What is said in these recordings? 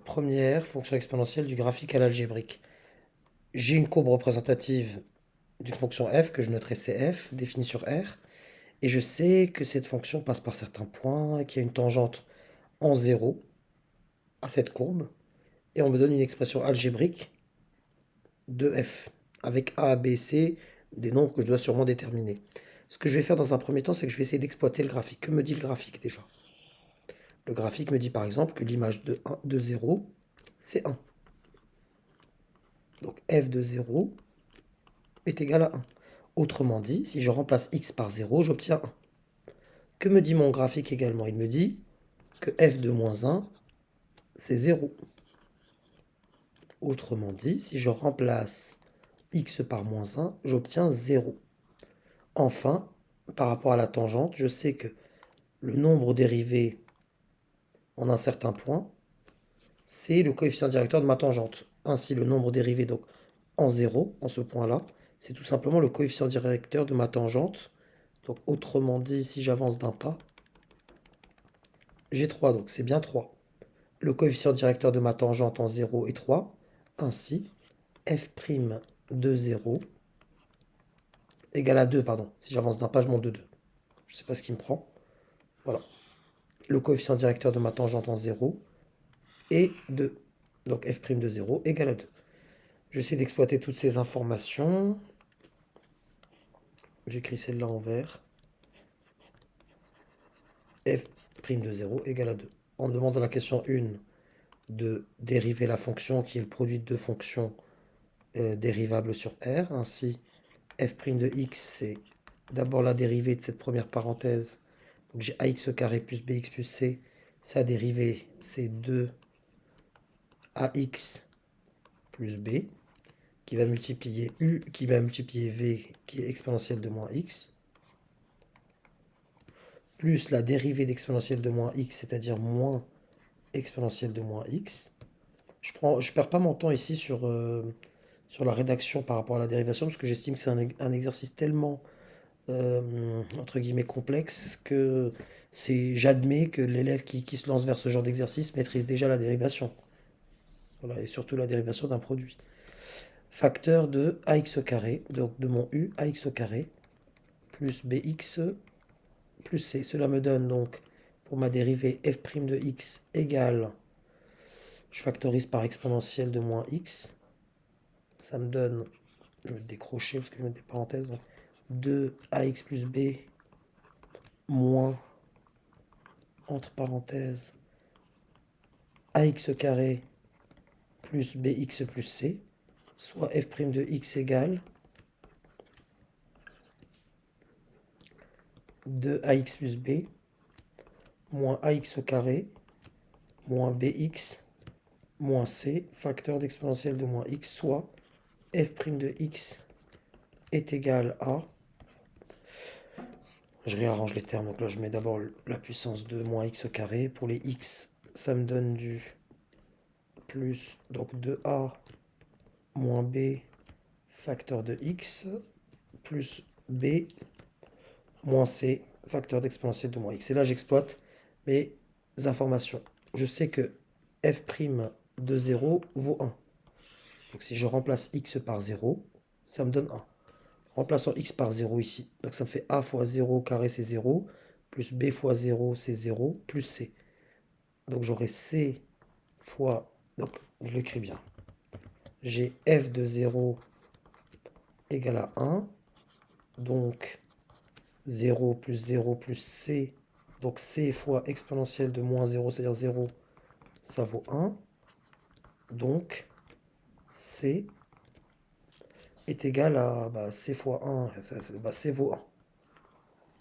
Première fonction exponentielle du graphique à l'algébrique. J'ai une courbe représentative d'une fonction f que je noterai cf, définie sur R, et je sais que cette fonction passe par certains points, et qu'il y a une tangente en 0 à cette courbe, et on me donne une expression algébrique de f, avec a, b, c, des nombres que je dois sûrement déterminer. Ce que je vais faire dans un premier temps, c'est que je vais essayer d'exploiter le graphique. Que me dit le graphique déjà? Le graphique me dit par exemple que l'image de 0, c'est 1. Donc f de 0 est égal à 1. Autrement dit, si je remplace x par 0, j'obtiens 1. Que me dit mon graphique également? Il me dit que f de moins 1, c'est 0. Autrement dit, si je remplace x par moins 1, j'obtiens 0. Enfin, par rapport à la tangente, je sais que le nombre dérivé en un certain point, c'est le coefficient directeur de ma tangente. Ainsi, le nombre dérivé donc en 0, en ce point-là, c'est tout simplement le coefficient directeur de ma tangente. Donc autrement dit, si j'avance d'un pas, j'ai 3, donc c'est bien 3. Le coefficient directeur de ma tangente en 0 est 3. Ainsi, f' de 0 égale à 2, pardon. Si j'avance d'un pas, je monte de 2. Je ne sais pas ce qui me prend. Voilà. Le coefficient directeur de ma tangente en 0 est 2. Donc f' de 0 égale à 2. J'essaie d'exploiter toutes ces informations. J'écris celle-là en vert. F' de 0 égale à 2. On me demande dans la question 1 de dériver la fonction qui est le produit de deux fonctions dérivables sur R. Ainsi, f' de x, c'est d'abord la dérivée de cette première parenthèse. Donc j'ai ax carré plus bx plus c. Sa dérivée, c'est 2ax plus b, qui va multiplier u, qui va multiplier v, qui est exponentielle de moins x, plus la dérivée d'exponentielle de moins x, c'est-à-dire moins exponentielle de moins x. Je perds pas mon temps ici sur la rédaction par rapport à la dérivation, parce que j'estime que c'est un exercice tellement entre guillemets complexe que j'admets que l'élève qui se lance vers ce genre d'exercice maîtrise déjà la dérivation. Voilà, et surtout la dérivation d'un produit. Facteur de ax carré, donc de mon u ax carré, plus bx plus c. Cela me donne donc, pour ma dérivée f' de x égale, je factorise par exponentielle de moins x. Ça me donne, je vais décrocher parce que je vais mettre des parenthèses, donc 2ax plus b moins, entre parenthèses, ax carré plus bx plus c, soit f' de x égale 2ax plus b moins ax carré moins bx moins c, facteur d'exponentielle de moins x, soit f' de x est égal à... Je réarrange les termes, donc là je mets d'abord la puissance de moins x carré. Pour les x, ça me donne du plus, donc 2a moins b facteur de x, plus b moins c facteur d'exponentielle de moins x. Et là j'exploite mes informations. Je sais que f' de 0 vaut 1. Donc si je remplace x par 0, ça me donne 1. Remplaçons x par 0 ici. Donc ça me fait a fois 0 carré, c'est 0, plus b fois 0, c'est 0, plus c. Donc j'aurai c fois... Donc je l'écris bien. J'ai f de 0 égale à 1. Donc 0 plus c. Donc c fois exponentielle de moins 0, c'est-à-dire 0, ça vaut 1. Donc c est égal à c fois 1. C vaut 1.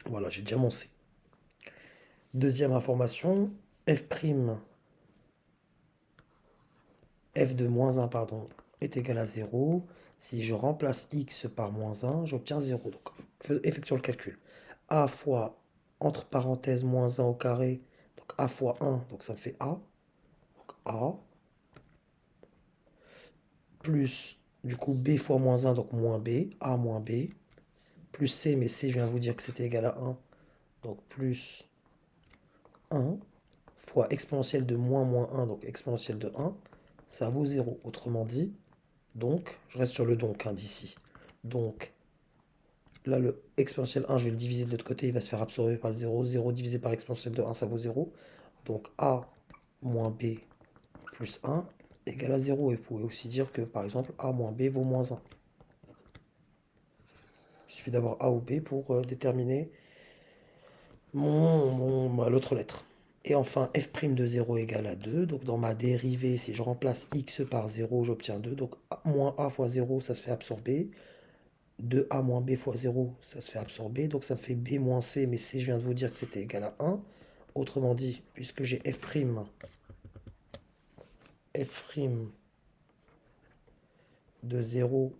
Voilà, j'ai déjà mon c. Deuxième information, f', f de moins 1, pardon, est égal à 0. Si je remplace x par moins 1, j'obtiens 0. Donc, effectuons le calcul. A fois, entre parenthèses, moins 1 au carré, donc a fois 1, donc ça me fait a. Donc a, plus, du coup, b fois moins 1, donc moins b, a moins b, plus c, mais c, je viens de vous dire que c'était égal à 1, donc plus 1, fois exponentielle de moins 1, donc exponentielle de 1, ça vaut 0. Autrement dit, donc, je reste sur le donc d'ici. Donc, là, le exponentielle 1, je vais le diviser de l'autre côté, il va se faire absorber par le 0. 0 divisé par exponentielle de 1, ça vaut 0. Donc, a moins b plus 1 égale à 0. Et vous pouvez aussi dire que, par exemple, a moins b vaut moins 1. Il suffit d'avoir a ou b pour déterminer l'autre lettre. Et enfin, f' de 0 égale à 2. Donc, dans ma dérivée, si je remplace x par 0, j'obtiens 2. Donc, moins a fois 0, ça se fait absorber. 2a moins b fois 0, ça se fait absorber. Donc, ça me fait b moins c. Mais c, je viens de vous dire que c'était égal à 1. Autrement dit, puisque j'ai f' de 0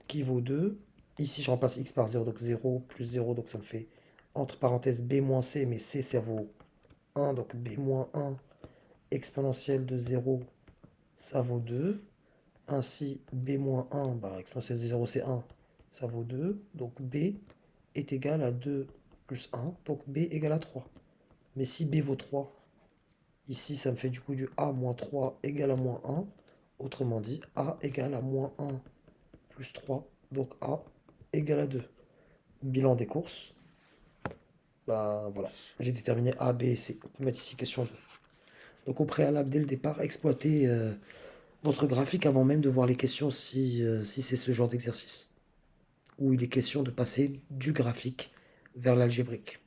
qui vaut 2. Ici, je remplace x par 0, donc 0 plus 0, donc ça me fait, entre parenthèses, b moins c, mais c, ça vaut 1, donc b moins 1 exponentielle de 0, ça vaut 2. Ainsi, b moins 1, exponentielle de 0, c'est 1, ça vaut 2. Donc b est égal à 2 plus 1, donc b égale à 3. Mais si b vaut 3, ici, ça me fait du coup du a moins 3 égale à moins 1. Autrement dit, a égale à moins 1 plus 3, donc a égale à 2. Bilan des courses, voilà, j'ai déterminé A, B et C. On peut mettre ici question 2. Donc au préalable, dès le départ, exploitez votre graphique avant même de voir les questions si c'est ce genre d'exercice, où il est question de passer du graphique vers l'algébrique.